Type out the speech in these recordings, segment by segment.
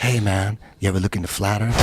Hey man, you ever look in the flat earth?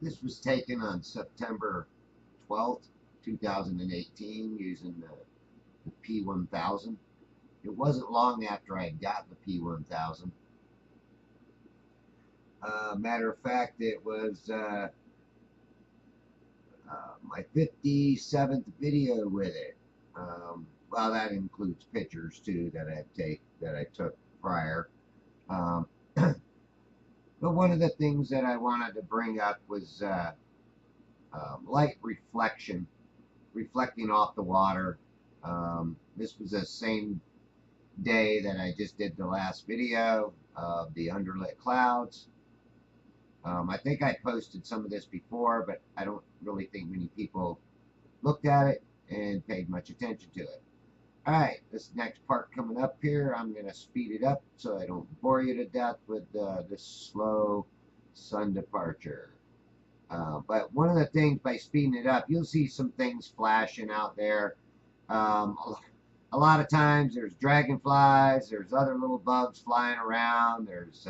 This was taken on September 12th, 2018, using the P1000. It wasn't long after I had got the P1000. Matter of fact, it was my 57th video with it. Well, that includes pictures too that I took prior. Um, but one of the things that I wanted to bring up was light reflection, reflecting off the water. This was the same day that I just did the last video of the underlit clouds. I think I posted some of this before, but I don't really think many people looked at it and paid much attention to it. All right, this next part coming up here, I'm going to speed it up so I don't bore you to death with this slow sun departure. But one of the things by speeding it up, you'll see some things flashing out there. A lot of times there's dragonflies, there's other little bugs flying around, there's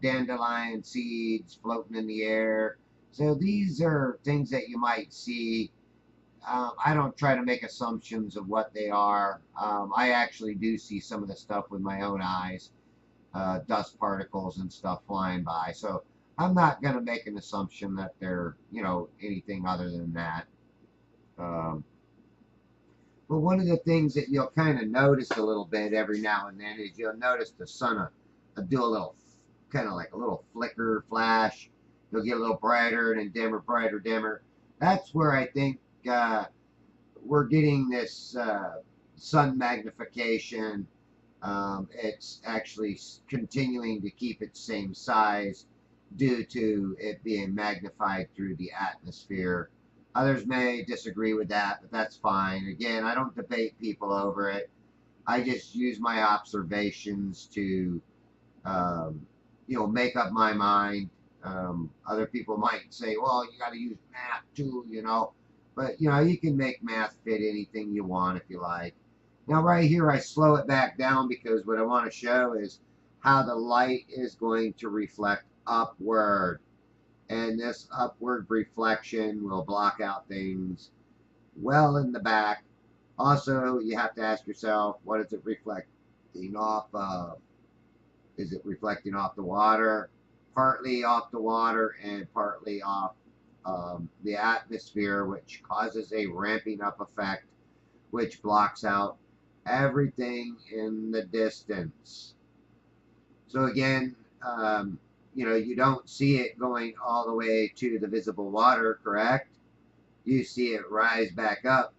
dandelion seeds floating in the air. So these are things that you might see. I don't try to make assumptions of what they are. I actually do see some of the stuff with my own eyes, dust particles and stuff flying by. So I'm not going to make an assumption that they're, anything other than that. But one of the things that you'll kind of notice a little bit every now and then is you'll notice the sun do a little, kind of like a little flicker, flash. You'll get a little brighter and then dimmer, brighter, dimmer. That's where I think we're getting this sun magnification. It's actually continuing to keep its same size due to it being magnified through the atmosphere. Others may disagree with that, but that's fine. Again, I don't debate people over it. I just use my observations to, make up my mind. Other people might say, well, you got to use math too, But, you can make math fit anything you want if you like. Now, right here, I slow it back down because what I want to show is how the light is going to reflect upward. And this upward reflection will block out things well in the back. Also, you have to ask yourself, what is it reflecting off of? Is it reflecting off the water? Partly off the water and partly off the atmosphere, which causes a ramping up effect, which blocks out everything in the distance. So again, you don't see it going all the way to the visible water, correct? You see it rise back up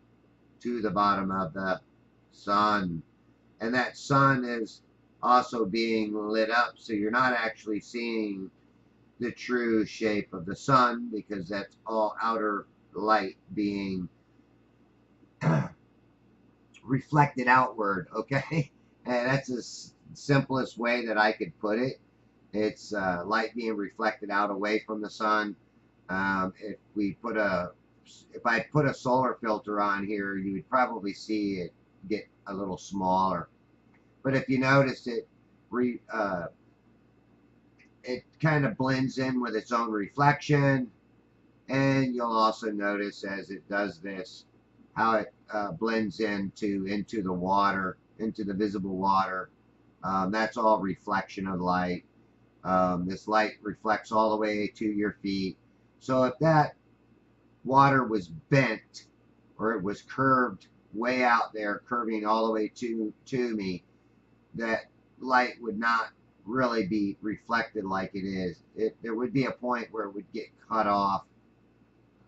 to the bottom of the sun. And that sun is also being lit up, so you're not actually seeing the true shape of the sun because that's all outer light being reflected outward, okay? And that's the simplest way that I could put it. It's light being reflected out away from the sun. If I put a solar filter on here, you would probably see it get a little smaller. But if you notice it kind of blends in with its own reflection, and you'll also notice as it does this how it blends into the water, into the visible water. That's all reflection of light. This light reflects all the way to your feet. So if that water was bent or it was curved way out there, curving all the way to me, that light would not really be reflected like it is. There would be a point where it would get cut off,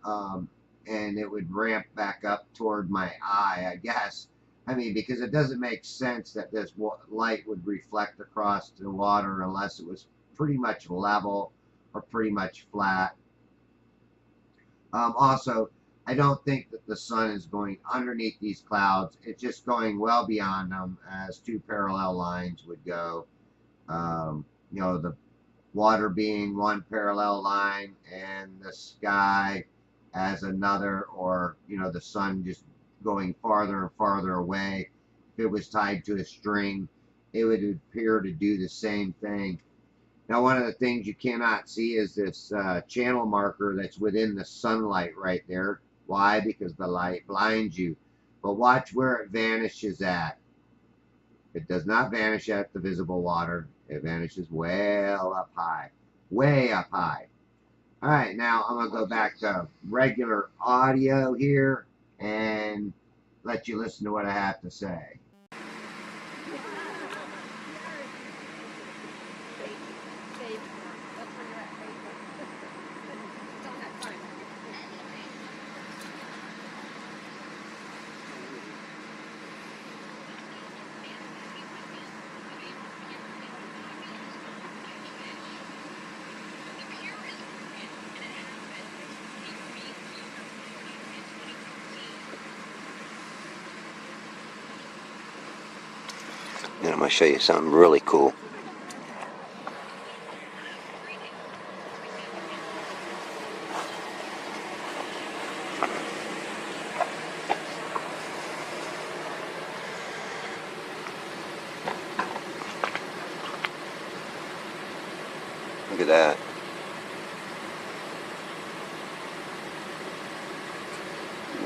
and it would ramp back up toward my eye, I guess. I mean, because it doesn't make sense that this light would reflect across the water unless it was pretty much level or pretty much flat. Also, I don't think that the sun is going underneath these clouds. It's just going well beyond them, as two parallel lines would go. You know, the water being one parallel line and the sky as another, or, you know, the sun just going farther and farther away. If it was tied to a string, it would appear to do the same thing. Now, one of the things you cannot see is this channel marker that's within the sunlight right there. Why? Because the light blinds you. But watch where it vanishes at. It does not vanish at the visible water. It vanishes well up high. Way up high. All right, now I'm going to go back to regular audio here and let you listen to what I have to say. And I'm going to show you something really cool. Look at that.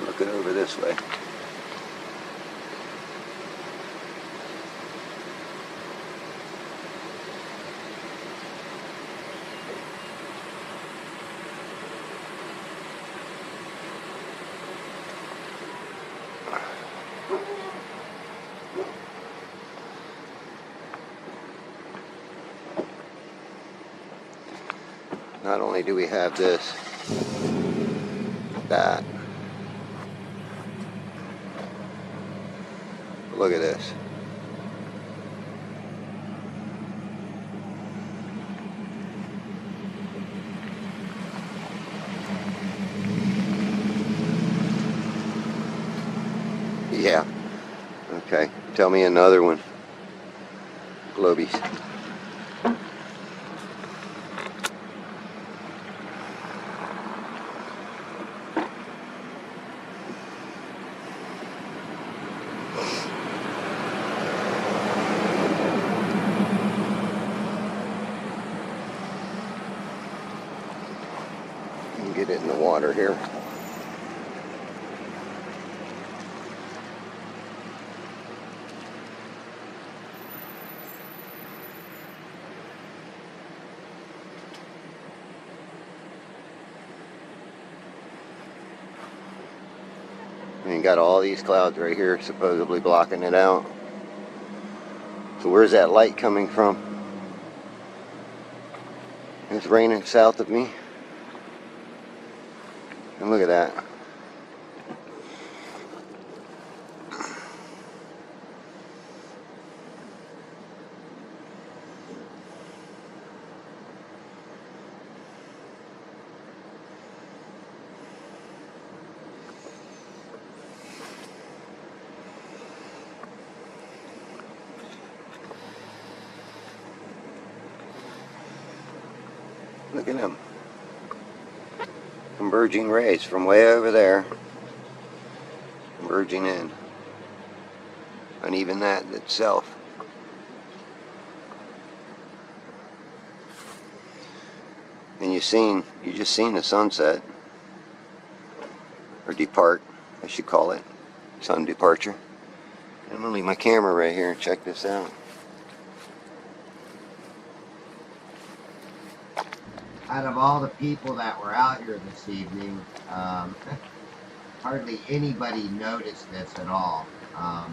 Look it over this way. Not only do we have this, that, but look at this. Yeah. Okay. Tell me another one. Globies. Get it in the water here. And you got all these clouds right here supposedly blocking it out. So where's that light coming from? It's raining south of me. And look at that. Look at them. Converging rays from way over there. Converging in. And even that itself. And you just seen the sunset. Or depart, I should call it. Sun departure. And I'm going to leave my camera right here and check this out. Out of all the people that were out here this evening, hardly anybody noticed this at all.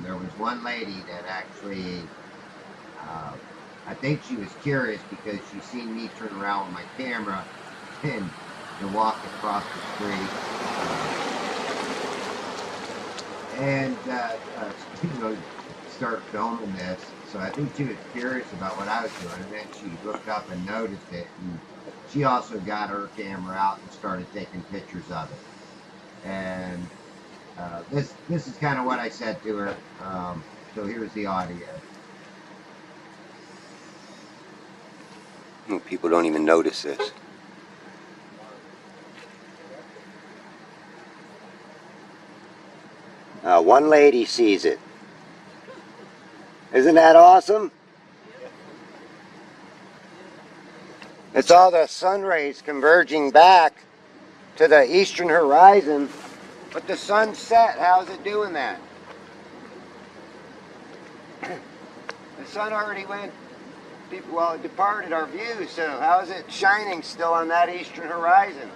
There was one lady that actually I think she was curious because she seen me turn around with my camera and walk across the street. Start filming this. So I think she was curious about what I was doing, and then she looked up and noticed it, and she also got her camera out and started taking pictures of it. And this is kind of what I said to her. So here's the audio. People don't even notice this. One lady sees it. Isn't that awesome? It's all the sun rays converging back to the eastern horizon. But the sun's set. How's it doing that? The sun already went, well, it departed our view, so how is it shining still on that eastern horizon?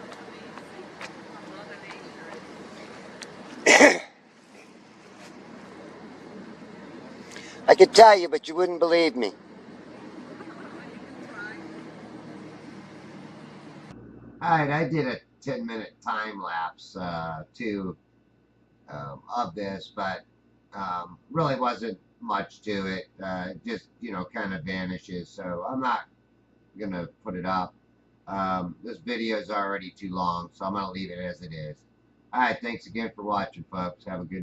I could tell you, but you wouldn't believe me. All right, I did a 10-minute time lapse too of this, but really wasn't much to it. Just kind of vanishes. So I'm not gonna put it up. This video is already too long, so I'm gonna leave it as it is. All right, thanks again for watching, folks. Have a good